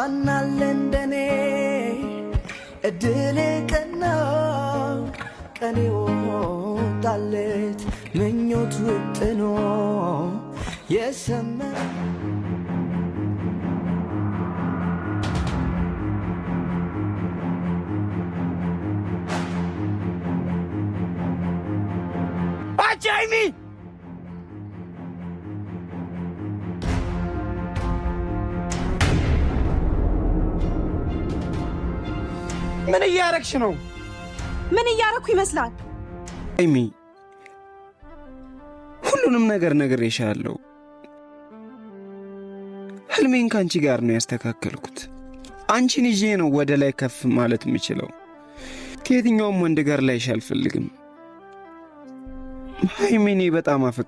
ማናለ እንደኔ እድል ቀና ቀኔ ወጣለት ምኞት ውጥኖ የሰመ አቻይሚ ምን እያረክሽ ነው? ምን እያረኩ ይመስላል? አይሚ ሁሉንም ነገር ነግሬሻለሁ። ህልሜን ካንቺ ጋር ነው ያስተካከልኩት። አንቺን ይዤ ነው ወደ ላይ ከፍ ማለት የምችለው። ከየትኛውም ወንድ ጋር ላይሽ አልፈልግም። ሃይሚኔ በጣም አፈቅር